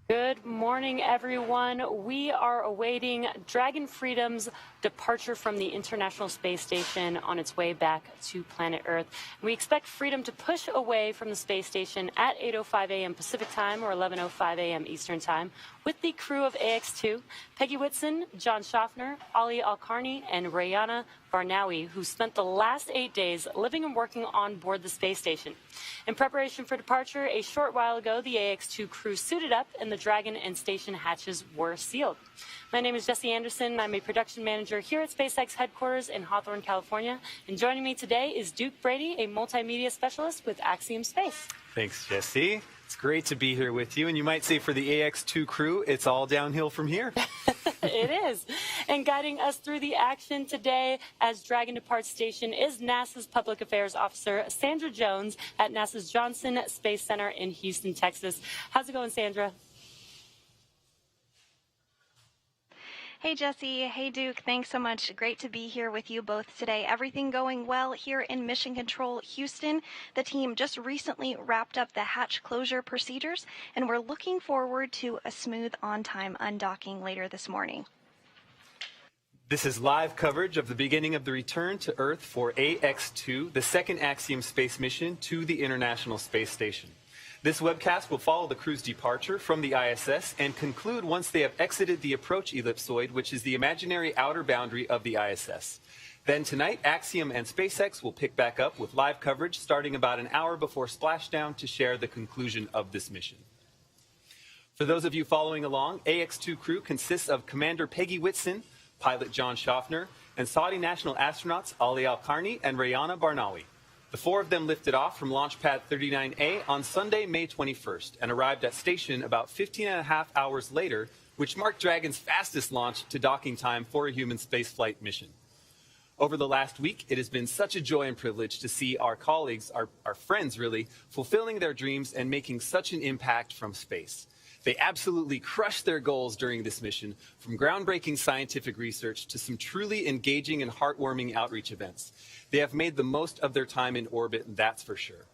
Good morning, everyone. We are awaiting Dragon Freedom's departure from the International Space Station on its way back to planet Earth. We expect Freedom to push away from the space station at 8:05 a.m. Pacific Time or 11:05 a.m. Eastern Time with the crew of AX2, Peggy Whitson, John Shoffner, Alqarni, and Rayyanah Barnawi, who spent the last 8 days living and working on board the space station. In preparation for departure, a short while ago, the AX2 crew suited up and the Dragon and station hatches were sealed. My name is Jessie Anderson. I'm a production manager here at SpaceX headquarters in Hawthorne, California. And joining me today is Duke Brady, a multimedia specialist with Axiom Space. Thanks, Jessie. It's great to be here with you. And you might say for the AX2 crew, it's all downhill from here. It is. And guiding us through the action today as Dragon departs station is NASA's Public Affairs Officer, Sandra Jones, at NASA's Johnson Space Center in Houston, Texas. How's it going, Sandra? Hey, Jessie. Hey, Duke. Thanks so much. Great to be here with you both today. Everything going well here in Mission Control Houston. The team just recently wrapped up the hatch closure procedures, and we're looking forward to a smooth on-time undocking later this morning. This is live coverage of the beginning of the return to Earth for AX2, the second Axiom space mission to the International Space Station. This webcast will follow the crew's departure from the ISS and conclude once they have exited the approach ellipsoid, which is the imaginary outer boundary of the ISS. Then tonight, Axiom and SpaceX will pick back up with live coverage starting about an hour before splashdown to share the conclusion of this mission. For those of you following along, AX2 crew consists of Commander Peggy Whitson, pilot John Shoffner, and Saudi national astronauts Ali Alqarni and Rayyanah Barnawi. The four of them lifted off from Launch Pad 39A on Sunday, May 21st, and arrived at station about 15.5 hours later, which marked Dragon's fastest launch to docking time for a human spaceflight mission. Over the last week, it has been such a joy and privilege to see our colleagues, our friends really, fulfilling their dreams and making such an impact from space. They absolutely crushed their goals during this mission, from groundbreaking scientific research to some truly engaging and heartwarming outreach events. They have made the most of their time in orbit, that's for sure.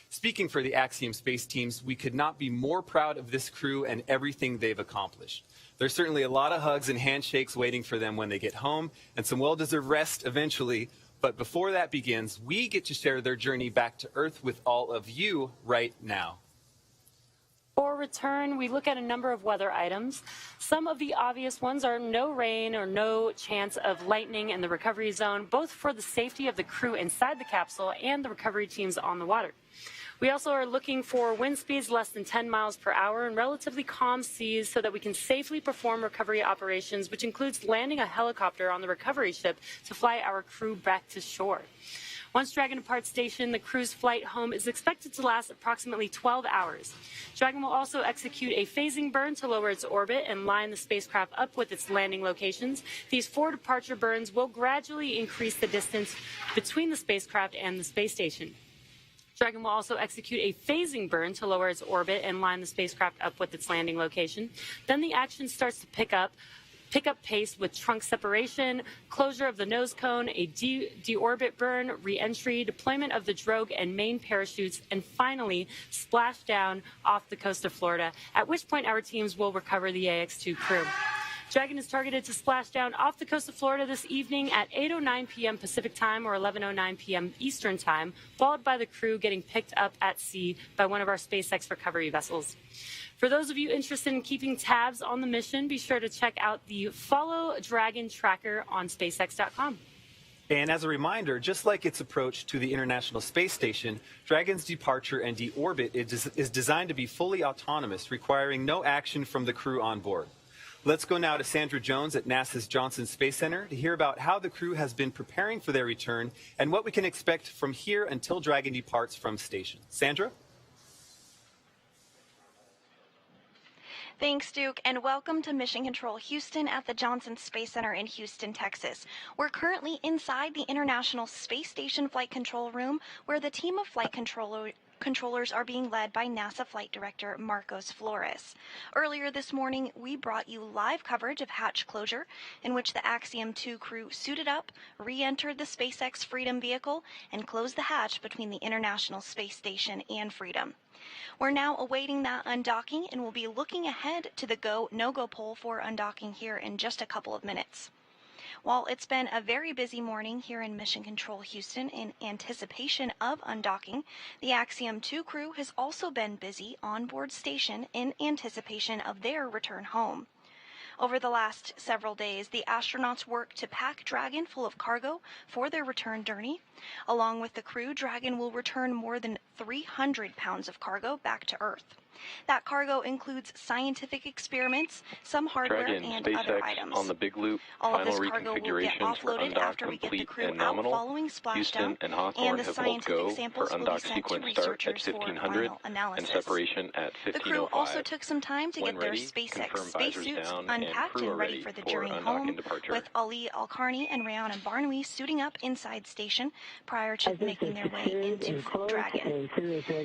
Speaking for the Axiom space teams, we could not be more proud of this crew and everything they've accomplished. There's certainly a lot of hugs and handshakes waiting for them when they get home, and some well-deserved rest eventually. But before that begins, we get to share their journey back to Earth with all of you right now. For return, we look at a number of weather items. Some of the obvious ones are no rain or no chance of lightning in the recovery zone, both for the safety of the crew inside the capsule and the recovery teams on the water. We also are looking for wind speeds less than 10 miles per hour and relatively calm seas so that we can safely perform recovery operations, which includes landing a helicopter on the recovery ship to fly our crew back to shore. Once Dragon departs station, the crew's flight home is expected to last approximately 12 hours. Dragon will also execute a phasing burn to lower its orbit and line the spacecraft up with its landing locations. These 4 departure burns will gradually increase the distance between the spacecraft and the space station. Dragon will also execute a phasing burn to lower its orbit and line the spacecraft up with its landing location. Then the action starts to pick up pace with trunk separation, closure of the nose cone, a deorbit burn, re-entry, deployment of the drogue and main parachutes, and finally splashdown off the coast of Florida, at which point our teams will recover the AX2 crew. Dragon is targeted to splash down off the coast of Florida this evening at 8:09 p.m. Pacific Time or 11:09 p.m. Eastern Time, followed by the crew getting picked up at sea by one of our SpaceX recovery vessels. For those of you interested in keeping tabs on the mission, be sure to check out the Follow Dragon tracker on SpaceX.com. And as a reminder, just like its approach to the International Space Station, Dragon's departure and deorbit is designed to be fully autonomous, requiring no action from the crew on board. Let's go now to Sandra Jones at NASA's Johnson Space Center to hear about how the crew has been preparing for their return and what we can expect from here until Dragon departs from station. Sandra? Thanks, Duke, and welcome to Mission Control Houston at the Johnson Space Center in Houston, Texas. We're currently inside the International Space Station Flight Control Room, where the team of flight Controllers are being led by NASA Flight Director Marcos Flores. Earlier this morning, we brought you live coverage of hatch closure, in which the Axiom 2 crew suited up, re-entered the SpaceX Freedom vehicle, and closed the hatch between the International Space Station and Freedom. We're now awaiting that undocking, and we'll be looking ahead to the go-no-go poll for undocking here in just a couple of minutes. While it's been a very busy morning here in Mission Control Houston in anticipation of undocking, the Axiom 2 crew has also been busy on board station in anticipation of their return home. Over the last several days, the astronauts worked to pack Dragon full of cargo for their return journey. Along with the crew, Dragon will return more than 300 pounds of cargo back to Earth. That cargo includes scientific experiments, some hardware, Dragon, and SpaceX other items. On the big loop, All of final this cargo will get reconfigurations for offloaded undock after we get the complete crew and out nominal. following splashdown, Houston and and Hawthorne the have both scientific go for samples will be undock sent to sequence start at researchers for 1500 final analysis. and separation at 1505. The crew also took some time to When get their ready, SpaceX confirm visors spacesuits down unpacked crew and are ready for the for journey undock home, and departure. with Alqarni and Rayyanah Barnawi suiting up inside station prior to making their way into Dragon.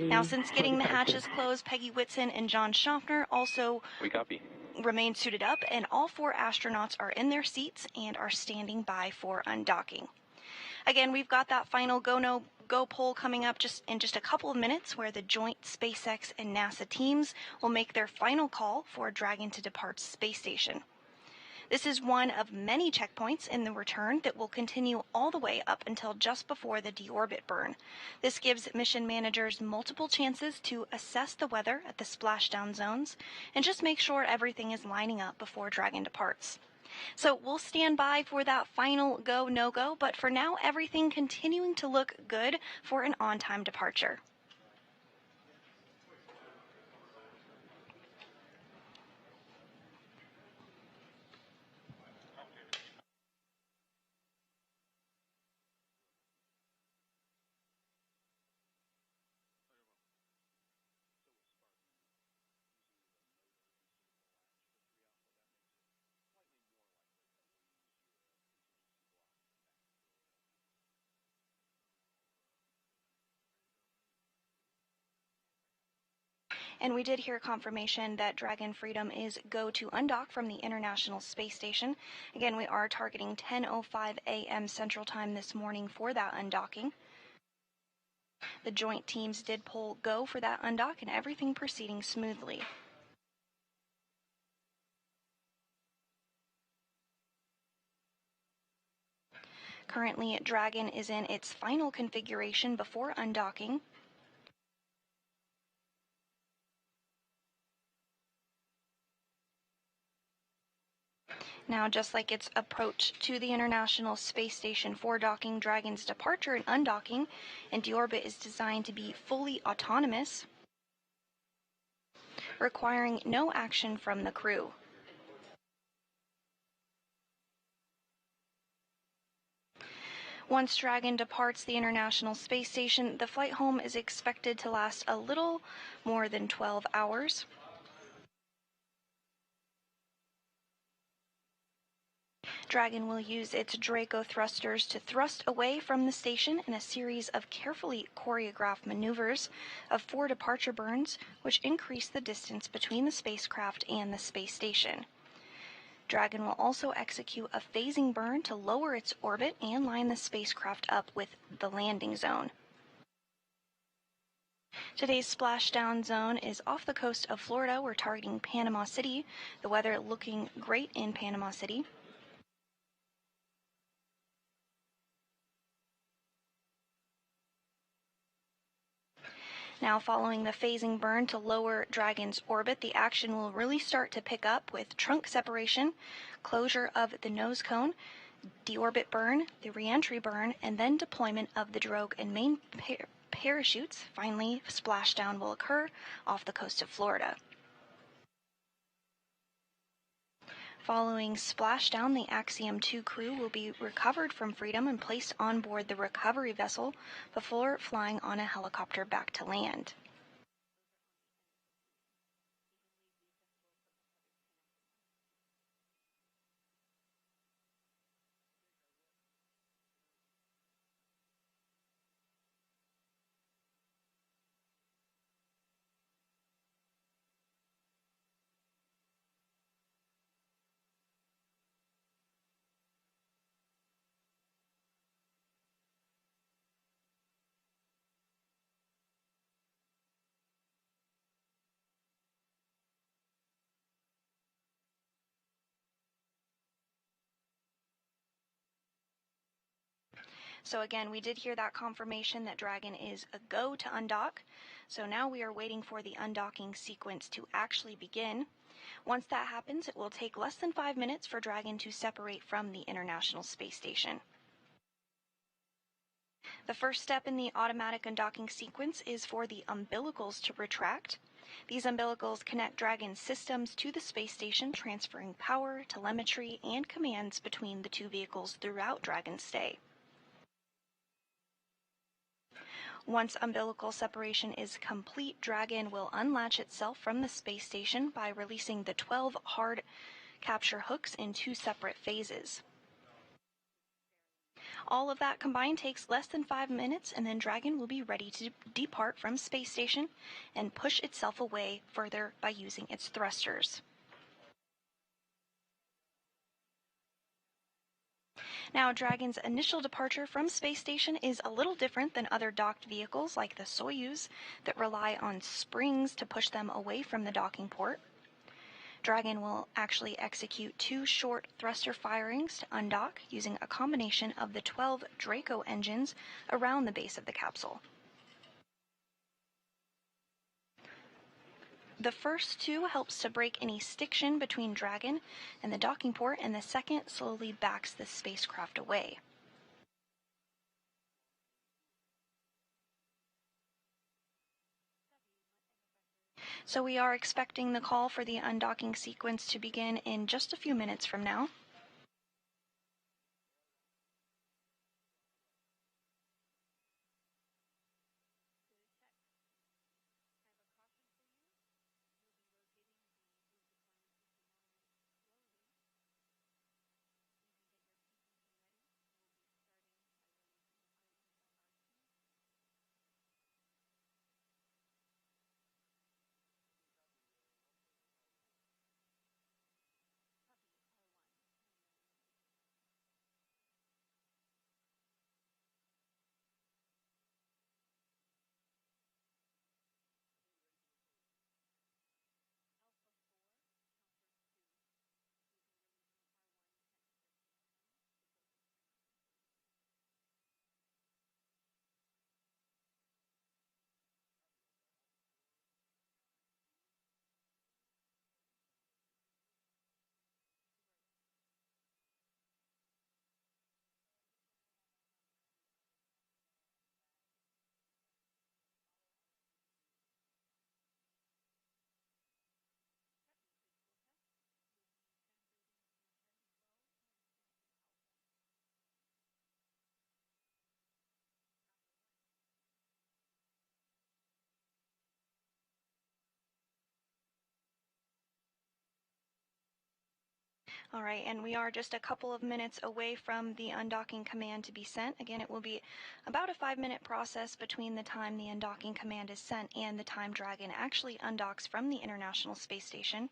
Now, since getting the hatches closed, Peggy Whitson and John Shoffner also We copy. remain suited up, and all 4 astronauts are in their seats and are standing by for undocking. Again, we've got that final go-no-go poll coming up in just a couple of minutes, where the joint SpaceX and NASA teams will make their final call for Dragon to depart space station. This is one of many checkpoints in the return that will continue all the way up until just before the deorbit burn. This gives mission managers multiple chances to assess the weather at the splashdown zones and just make sure everything is lining up before Dragon departs. So we'll stand by for that final go-no-go, but for now, everything continuing to look good for an on-time departure. And we did hear confirmation that Dragon Freedom is go to undock from the International Space Station. Again, we are targeting 10:05 a.m. Central Time this morning for that undocking. The joint teams did pull go for that undock, and everything proceeding smoothly. Currently, Dragon is in its final configuration before undocking. Now, just like its approach to the International Space Station for docking, Dragon's departure and undocking and deorbit is designed to be fully autonomous, requiring no action from the crew. Once Dragon departs the International Space Station, the flight home is expected to last a little more than 12 hours. Dragon will use its Draco thrusters to thrust away from the station in a series of carefully choreographed maneuvers of 4 departure burns, which increase the distance between the spacecraft and the space station. Dragon will also execute a phasing burn to lower its orbit and line the spacecraft up with the landing zone. Today's splashdown zone is off the coast of Florida. We're targeting Panama City. The weather looking great in Panama City. Now, following the phasing burn to lower Dragon's orbit, the action will really start to pick up with trunk separation, closure of the nose cone, deorbit burn, the reentry burn, and then deployment of the drogue and main parachutes. Finally, splashdown will occur off the coast of Florida. Following splashdown, the Axiom 2 crew will be recovered from Freedom and placed on board the recovery vessel before flying on a helicopter back to land. So again, we did hear that confirmation that Dragon is a go to undock. So now we are waiting for the undocking sequence to actually begin. Once that happens, it will take less than 5 minutes for Dragon to separate from the International Space Station. The first step in the automatic undocking sequence is for the umbilicals to retract. These umbilicals connect Dragon's systems to the space station, transferring power, telemetry, and commands between the two vehicles throughout Dragon's stay. Once umbilical separation is complete, Dragon will unlatch itself from the space station by releasing the 12 hard capture hooks in 2 separate phases. All of that combined takes less than 5 minutes, and then Dragon will be ready to depart from space station and push itself away further by using its thrusters. Now, Dragon's initial departure from space station is a little different than other docked vehicles like the Soyuz that rely on springs to push them away from the docking port. Dragon will actually execute 2 short thruster firings to undock using a combination of the 12 Draco engines around the base of the capsule. The first 2 helps to break any stiction between Dragon and the docking port, and the second slowly backs the spacecraft away. So we are expecting the call for the undocking sequence to begin in just a few minutes from now. All right, and we are just a couple of minutes away from the undocking command to be sent. Again, it will be about a 5-minute process between the time the undocking command is sent and the time Dragon actually undocks from the International Space Station.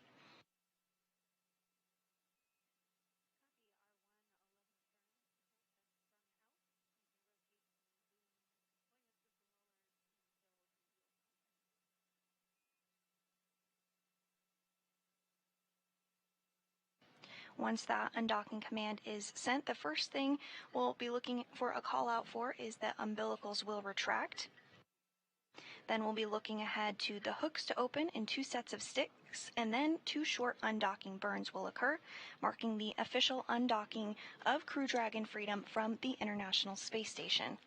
Once that undocking command is sent, the first thing we'll be looking for a call out for is that umbilicals will retract. Then we'll be looking ahead to the hooks to open in 2 sets of sticks, and then 2 short undocking burns will occur, marking the official undocking of Crew Dragon Freedom from the International Space Station.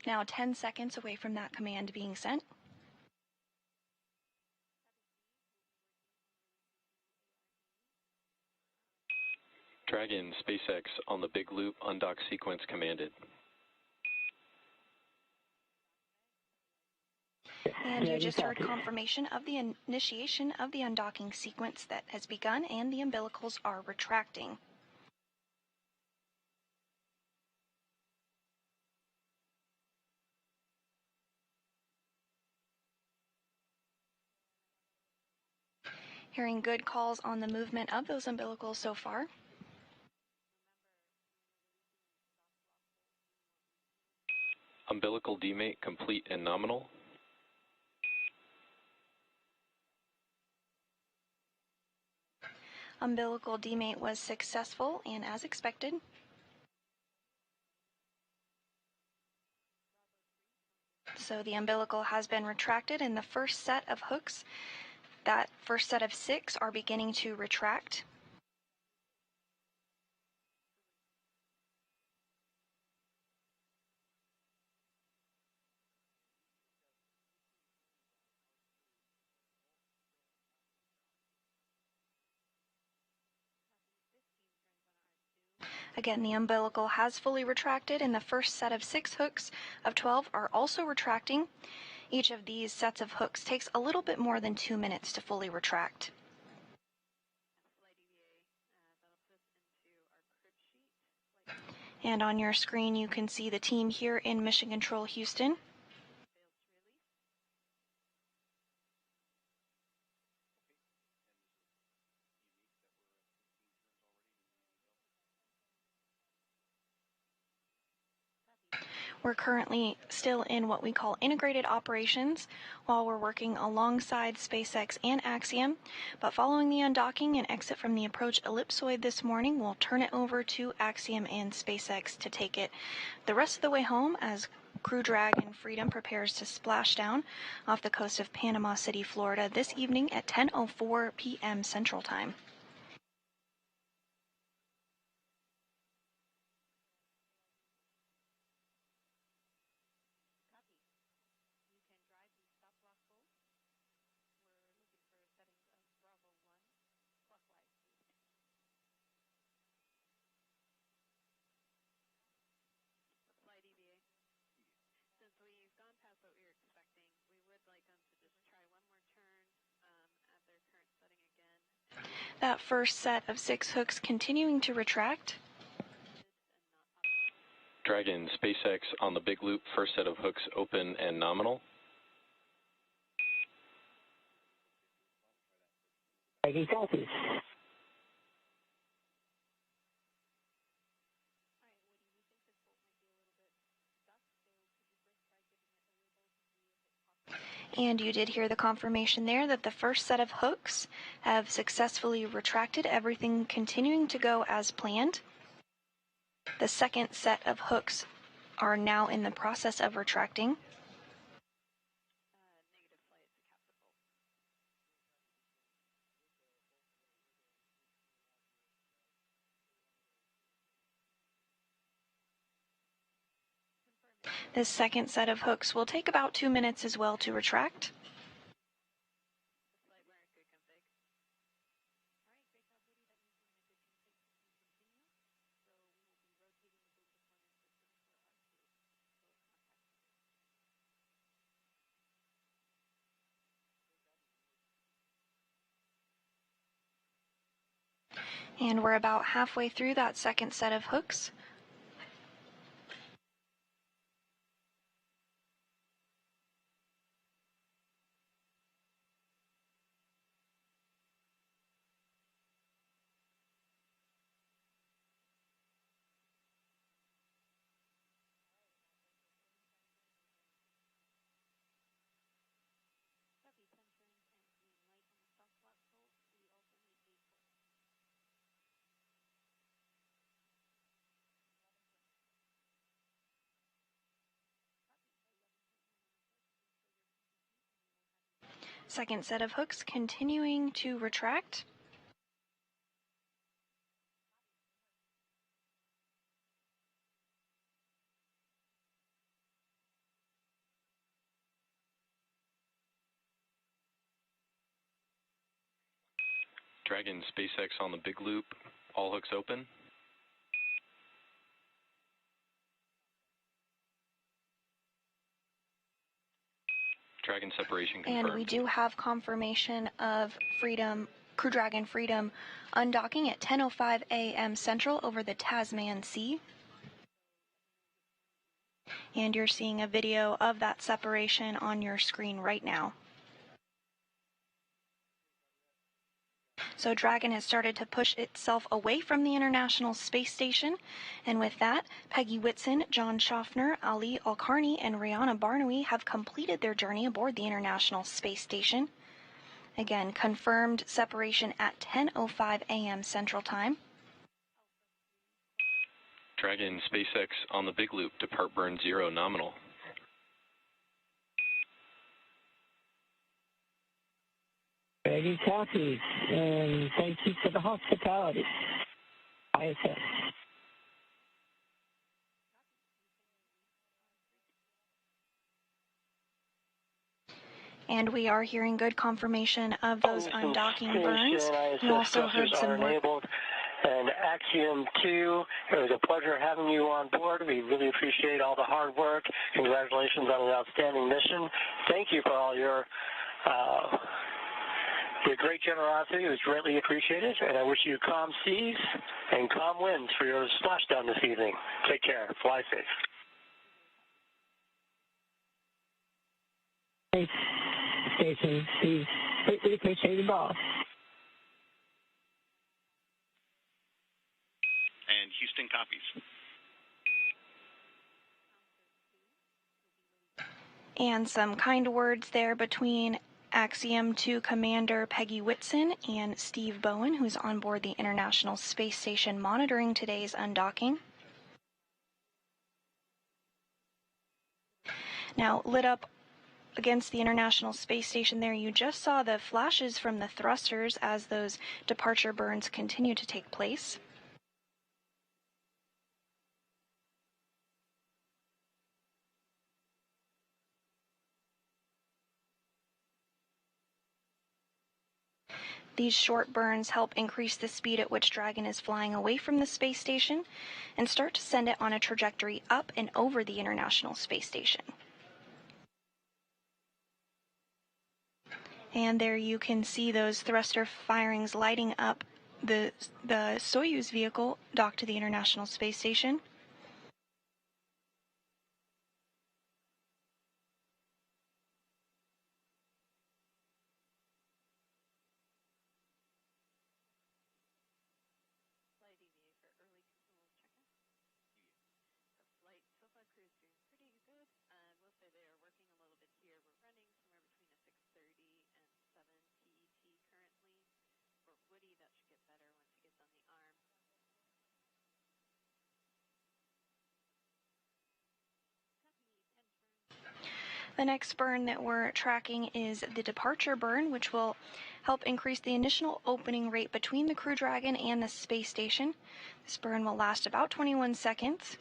Now 10 seconds away from that command being sent. Dragon, SpaceX on the Big Loop undock sequence commanded. And you just heard confirmation of the initiation of the undocking sequence that has begun, and the umbilicals are retracting. Hearing good calls on the movement of those umbilicals so far. Umbilical demate complete and nominal. Umbilical demate was successful and as expected. So the umbilical has been retracted and the first set of hooks, that first set of 6, are beginning to retract. Again, the umbilical has fully retracted and the first set of 6 hooks of 12 are also retracting. Each of these sets of hooks takes a little bit more than 2 minutes to fully retract. And on your screen you can see the team here in Mission Control Houston. We're currently still in what we call integrated operations while we're working alongside SpaceX and Axiom, but following the undocking and exit from the approach ellipsoid this morning, we'll turn it over to Axiom and SpaceX to take it the rest of the way home as Crew Dragon Freedom prepares to splash down off the coast of Panama City, Florida this evening at 10:04 p.m. Central Time. That first set of 6 hooks continuing to retract. Dragon, SpaceX on the big loop, first set of hooks open and nominal. Peggy copies. And you did hear the confirmation there that the first set of hooks have successfully retracted, everything continuing to go as planned. The second set of hooks are now in the process of retracting. This second set of hooks will take about 2 minutes as well to retract. And we're about halfway through that second set of hooks. Second set of hooks continuing to retract. Dragon, SpaceX on the big loop, all hooks open. Dragon separation confirmed. And we do have confirmation of Freedom, Crew Dragon Freedom undocking at 10:05 a.m. Central over the Tasman Sea. And you're seeing a video of that separation on your screen right now. So Dragon has started to push itself away from the International Space Station, and with that, Peggy Whitson, John Shoffner, Alqarni, and Rayyanah Barnawi have completed their journey aboard the International Space Station. Again, confirmed separation at 10:05 a.m. Central Time. Dragon, SpaceX on the big loop, depart burn 0 nominal. Peggy copies, and thank you for the hospitality. ISS. And we are hearing good confirmation of those undocking burns. You also heard some work. And Axiom 2, it was a pleasure having you on board. We really appreciate all the hard work. Congratulations on an outstanding mission. Thank you for all your great generosity. It was greatly appreciated. And I wish you calm seas and calm winds for your splashdown this evening. Take care. Fly safe. Thanks, Station. We appreciate you, boss. And Houston copies. And some kind words there between Axiom 2 Commander Peggy Whitson and Steve Bowen, who's on board the International Space Station monitoring today's undocking. Now, lit up against the International Space Station there, you just saw the flashes from the thrusters as those departure burns continue to take place. These short burns help increase the speed at which Dragon is flying away from the space station and start to send it on a trajectory up and over the International Space Station. And there you can see those thruster firings lighting up the Soyuz vehicle docked to the International Space Station. The next burn that we're tracking is the departure burn, which will help increase the initial opening rate between the Crew Dragon and the space station. This burn will last about 21 seconds.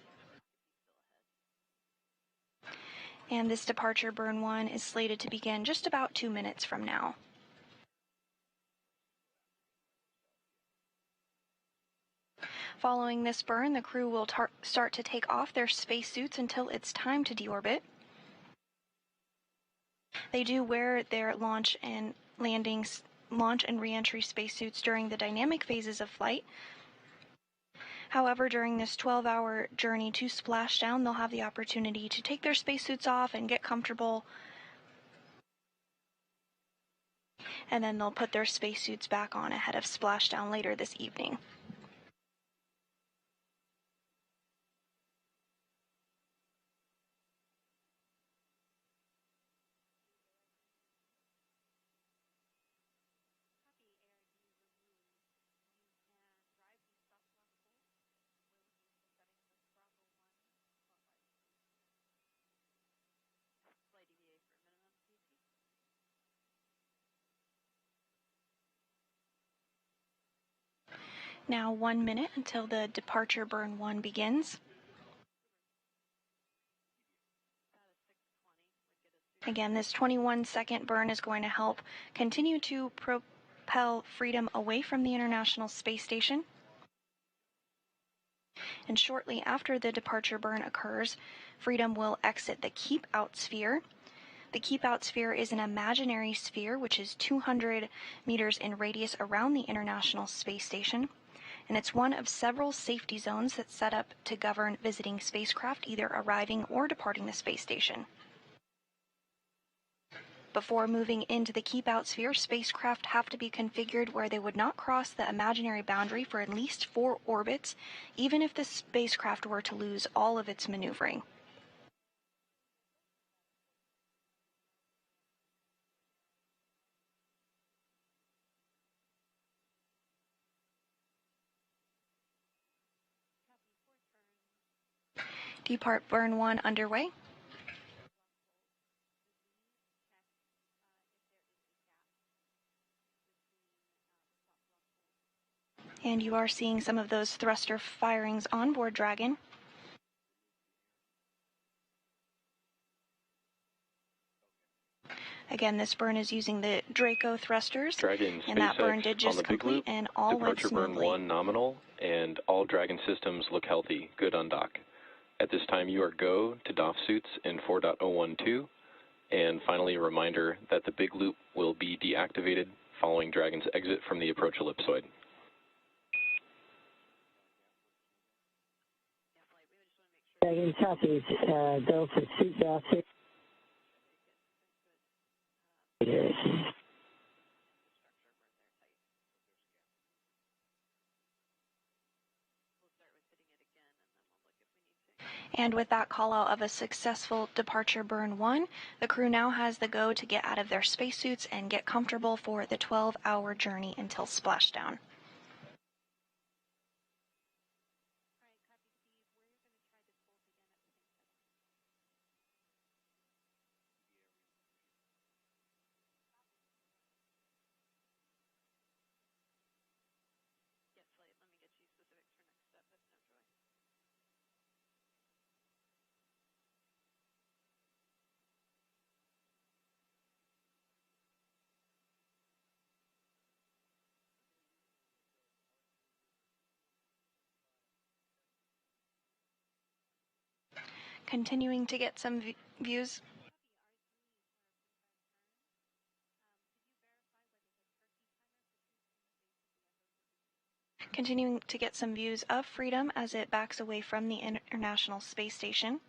And this departure burn 1 is slated to begin just about 2 minutes from now. Following this burn, the crew will start to take off their spacesuits until it's time to deorbit. They do wear their launch and re-entry spacesuits during the dynamic phases of flight. However, during this 12-hour journey to splashdown, they'll have the opportunity to take their spacesuits off and get comfortable. And then they'll put their spacesuits back on ahead of splashdown later this evening. Now 1 minute until the departure burn 1 begins. Again, this 21-second burn is going to help continue to propel Freedom away from the International Space Station. And shortly after the departure burn occurs, Freedom will exit the Keep Out sphere. The Keep Out sphere is an imaginary sphere which is 200 meters in radius around the International Space Station. And it's one of several safety zones that's set up to govern visiting spacecraft either arriving or departing the space station. Before moving into the Keep Out sphere, spacecraft have to be configured where they would not cross the imaginary boundary for at least 4 orbits, even if the spacecraft were to lose all of its maneuvering. Depart burn 1 underway. And you are seeing some of those thruster firings on board Dragon. Again, this burn is using the Draco thrusters, Dragon and that burn SpaceX did on just the big complete loop. and all went Departure burn smoothly. 1 nominal, and all Dragon systems look healthy. Good undock. At this time, you are go to DOF suits in 4.012, and finally a reminder that the big loop will be deactivated following Dragon's exit from the approach ellipsoid. Dragon copies. Go for suit DOF. And with that call out of a successful departure burn 1, the crew now has the go to get out of their spacesuits and get comfortable for the 12-hour journey until splashdown. Continuing to get some views. Continuing to get some views of Freedom as it backs away from the International Space Station.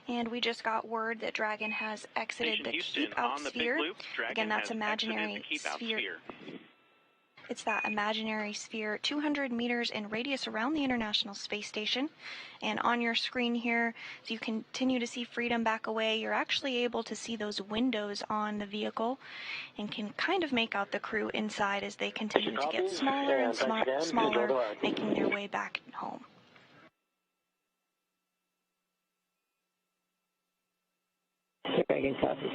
And we just got word that Dragon has exited the keep out sphere. Again, that's imaginary sphere. It's that imaginary sphere 200 meters in radius around the International Space Station. And on your screen here, as you continue to see Freedom back away, you're actually able to see those windows on the vehicle and can kind of make out the crew inside as they continue to get smaller and smaller, making their way back home. Dragon copies.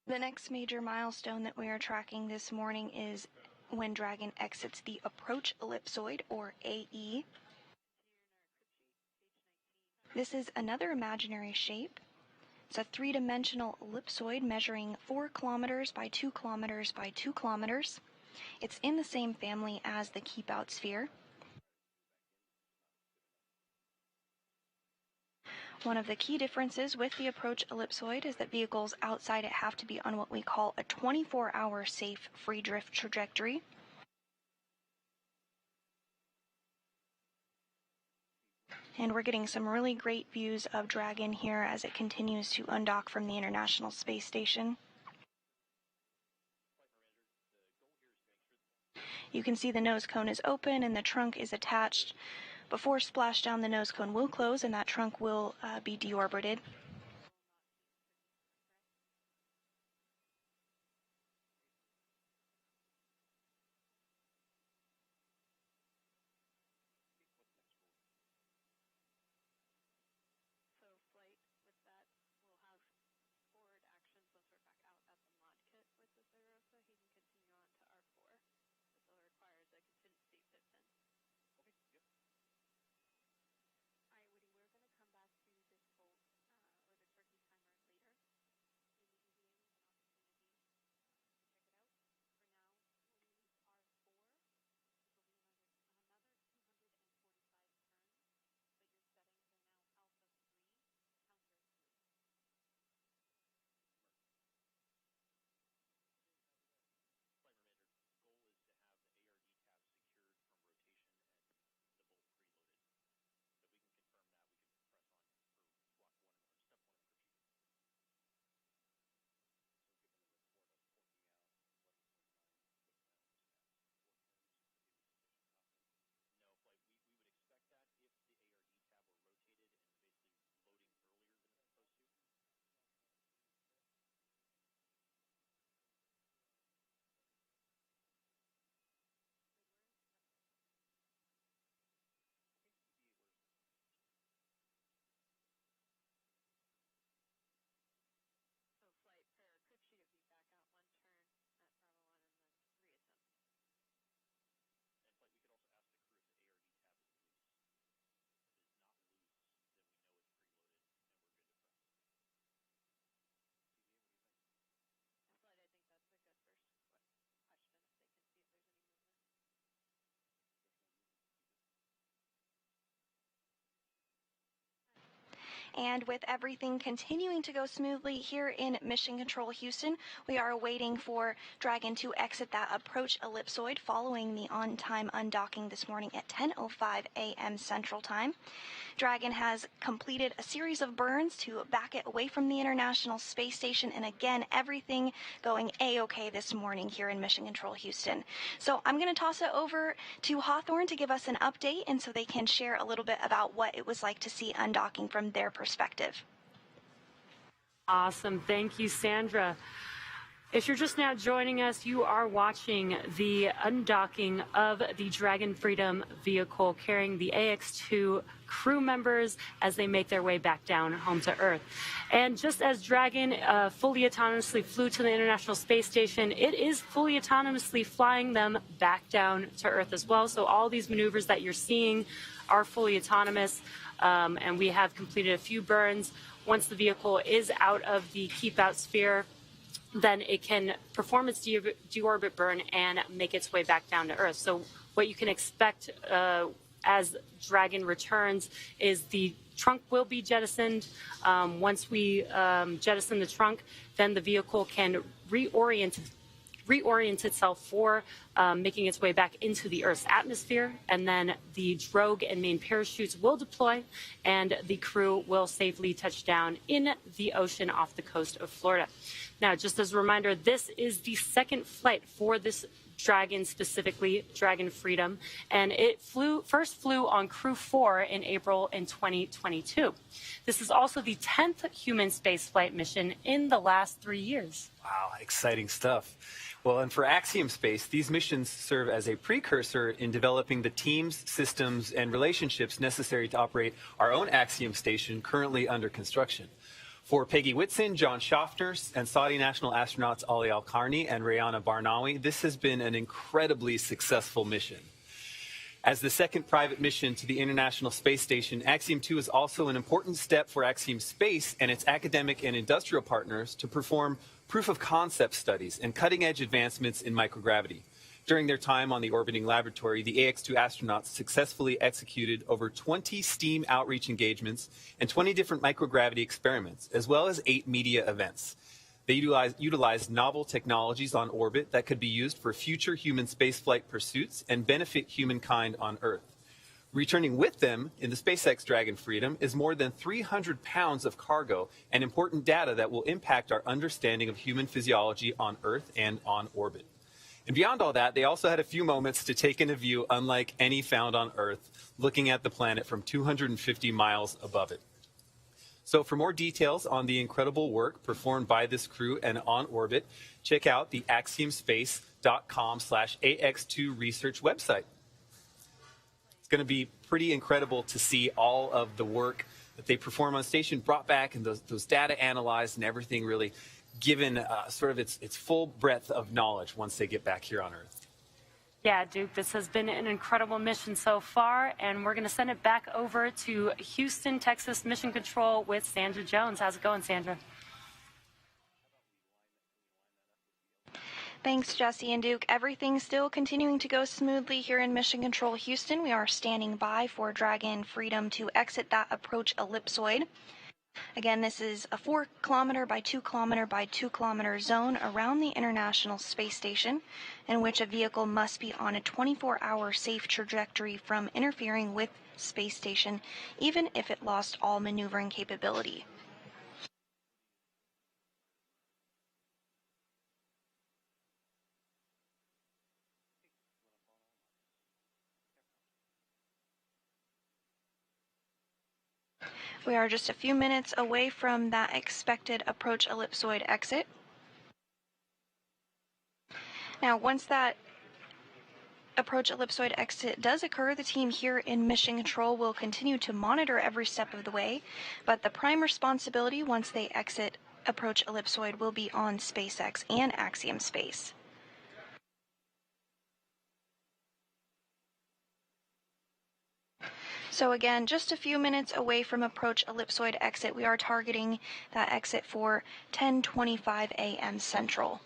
The next major milestone that we are tracking this morning is when Dragon exits the approach ellipsoid, or AE. This is another imaginary shape. It's a three-dimensional ellipsoid measuring 4 kilometers by 2 kilometers by 2 kilometers. It's in the same family as the keep out sphere. One of the key differences with the approach ellipsoid is that vehicles outside it have to be on what we call a 24-hour safe free drift trajectory. And we're getting some really great views of Dragon here as it continues to undock from the International Space Station. You can see the nose cone is open and the trunk is attached. Before splashdown, the nose cone will close and that trunk will be deorbited. And with everything continuing to go smoothly here in Mission Control Houston, we are waiting for Dragon to exit that approach ellipsoid following the on-time undocking this morning at 10:05 a.m. Central Time. Dragon has completed a series of burns to back it away from the International Space Station, and again, everything going A-OK this morning here in Mission Control Houston. So I'm going to toss it over to Hawthorne to give us an update, and so they can share a little bit about what it was like to see undocking from their perspective. Awesome. Thank you, Sandra. If you're just now joining us, you are watching the undocking of the Dragon Freedom vehicle carrying the AX-2 crew members as they make their way back down home to Earth. And just as Dragon fully autonomously flew to the International Space Station, it is fully autonomously flying them back down to Earth as well. So all these maneuvers that you're seeing are fully autonomous, and we have completed a few burns. Once the vehicle is out of the keep-out sphere, then it can perform its deorbit burn and make its way back down to Earth. So what you can expect as Dragon returns is the trunk will be jettisoned. Once we jettison the trunk, then the vehicle can reorient itself for making its way back into the Earth's atmosphere, and then the drogue and main parachutes will deploy, and the crew will safely touch down in the ocean off the coast of Florida. Now, just as a reminder, this is the second flight for this Dragon, specifically Dragon Freedom, and it first flew on Crew 4 in April in 2022. This is also the 10th human spaceflight mission in the last 3 years. Wow, exciting stuff. Well, and for Axiom Space, these missions serve as a precursor in developing the teams, systems, and relationships necessary to operate our own Axiom station currently under construction. For Peggy Whitson, John Shoffner, and Saudi national astronauts Ali Alqarni and Rayyanah Barnawi, this has been an incredibly successful mission. As the second private mission to the International Space Station, Axiom 2 is also an important step for Axiom Space and its academic and industrial partners to perform proof-of-concept studies and cutting-edge advancements in microgravity. During their time on the orbiting laboratory, the AX-2 astronauts successfully executed over 20 STEAM outreach engagements and 20 different microgravity experiments, as well as 8 media events. They utilized novel technologies on orbit that could be used for future human spaceflight pursuits and benefit humankind on Earth. Returning with them in the SpaceX Dragon Freedom is more than 300 pounds of cargo and important data that will impact our understanding of human physiology on Earth and on orbit. And beyond all that, they also had a few moments to take in a view unlike any found on Earth, looking at the planet from 250 miles above it. So for more details on the incredible work performed by this crew and on orbit, check out the axiomspace.com/AX2 research website. It's going to be pretty incredible to see all of the work that they perform on station brought back and those data analyzed and everything really given sort of its full breadth of knowledge once they get back here on Earth. Yeah, Duke, this has been an incredible mission so far, and we're going to send it back over to Houston, Texas Mission Control with Sandra Jones. How's it going, Sandra? Thanks, Jesse and Duke. Everything's still continuing to go smoothly here in Mission Control Houston. We are standing by for Dragon Freedom to exit that approach ellipsoid. Again, this is a 4 kilometer by 2 kilometer by 2 kilometer zone around the International Space Station, in which a vehicle must be on a 24-hour safe trajectory from interfering with space station, even if it lost all maneuvering capability. We are just a few minutes away from that expected approach ellipsoid exit. Now, once that approach ellipsoid exit does occur, the team here in Mission Control will continue to monitor every step of the way, but the prime responsibility once they exit approach ellipsoid will be on SpaceX and Axiom Space. So again, just a few minutes away from approach ellipsoid exit, we are targeting that exit for 10:25 a.m. Central.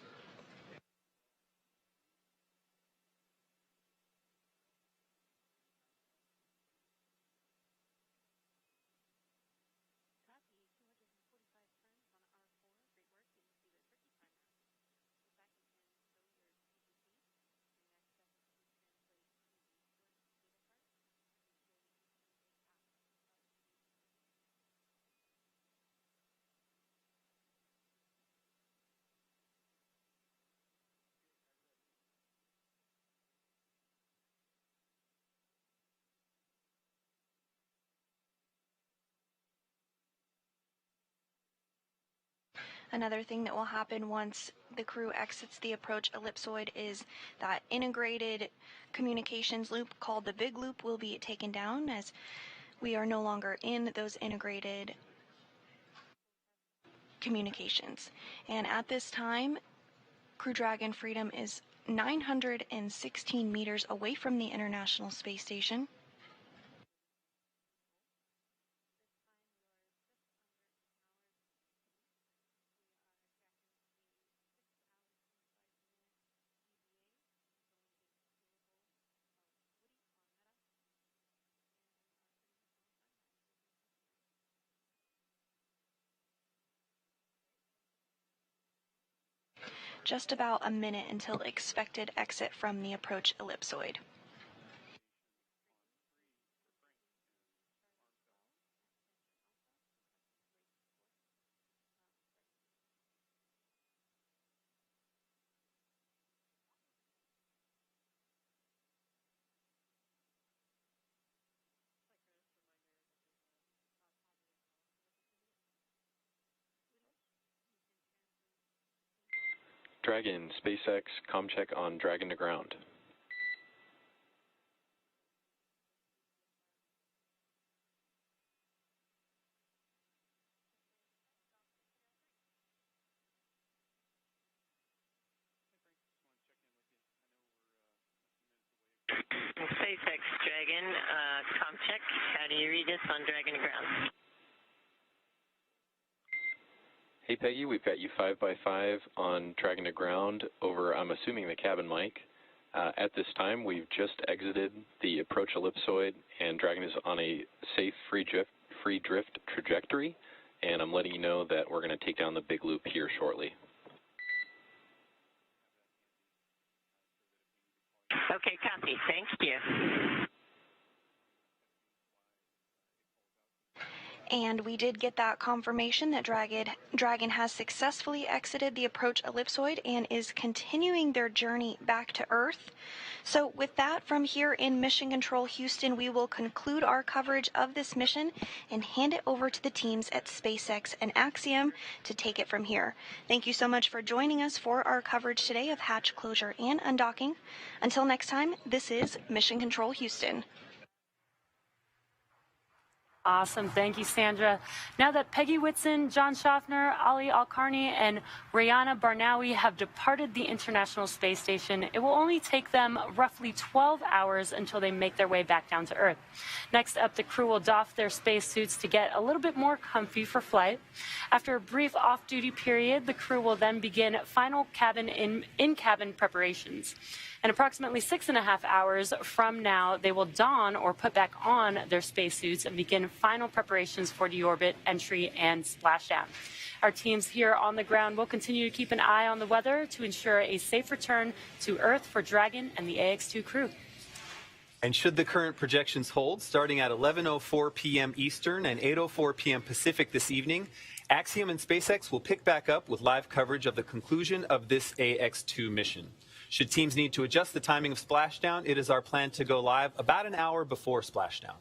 Another thing that will happen once the crew exits the approach ellipsoid is that integrated communications loop called the big loop will be taken down, as we are no longer in those integrated communications. And at this time, Crew Dragon Freedom is 916 meters away from the International Space Station. Just about a minute until expected exit from the approach ellipsoid. Dragon, SpaceX, ComCheck on Dragon to ground. SpaceX Dragon, ComCheck. How do you read us on Dragon to ground? Hey Peggy, we've got you 5x5 on Dragon to ground over, I'm assuming, the cabin mic. At this time, we've just exited the approach ellipsoid, and Dragon is on a safe free drift trajectory, and I'm letting you know that we're going to take down the big loop here shortly. Okay, copy. Thank you. And we did get that confirmation that Dragon has successfully exited the approach ellipsoid and is continuing their journey back to Earth. So with that, from here in Mission Control Houston, we will conclude our coverage of this mission and hand it over to the teams at SpaceX and Axiom to take it from here. Thank you so much for joining us for our coverage today of hatch closure and undocking. Until next time, this is Mission Control Houston. Awesome. Thank you, Sandra. Now that Peggy Whitson, John Shoffner, Ali Alqarni, and Rayyanah Barnawi have departed the International Space Station, it will only take them roughly 12 hours until they make their way back down to Earth. Next up, the crew will doff their spacesuits to get a little bit more comfy for flight. After a brief off-duty period, the crew will then begin final cabin in-cabin preparations. And approximately 6.5 hours from now, they will don or put back on their spacesuits and begin final preparations for deorbit, entry, and splashdown. Our teams here on the ground will continue to keep an eye on the weather to ensure a safe return to Earth for Dragon and the AX-2 crew. And should the current projections hold, starting at 11:04 p.m. Eastern and 8:04 p.m. Pacific this evening, Axiom and SpaceX will pick back up with live coverage of the conclusion of this AX-2 mission. Should teams need to adjust the timing of splashdown, it is our plan to go live about an hour before splashdown.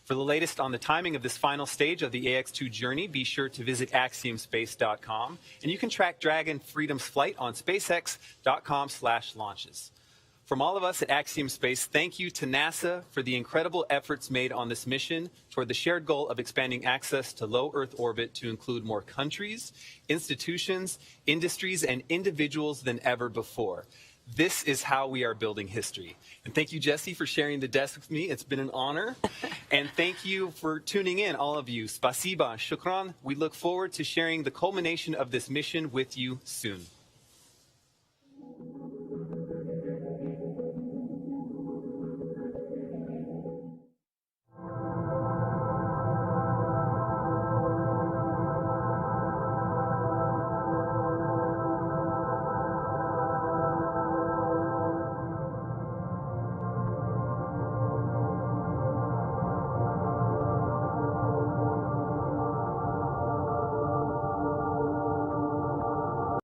For the latest on the timing of this final stage of the AX-2 journey, be sure to visit axiomspace.com, and you can track Dragon Freedom's flight on spacex.com/launches. From all of us at Axiom Space, thank you to NASA for the incredible efforts made on this mission toward the shared goal of expanding access to low Earth orbit to include more countries, institutions, industries, and individuals than ever before. This is how we are building history. And thank you, Jesse, for sharing the desk with me. It's been an honor. And thank you for tuning in, all of you. Spasiba, shukran. We look forward to sharing the culmination of this mission with you soon.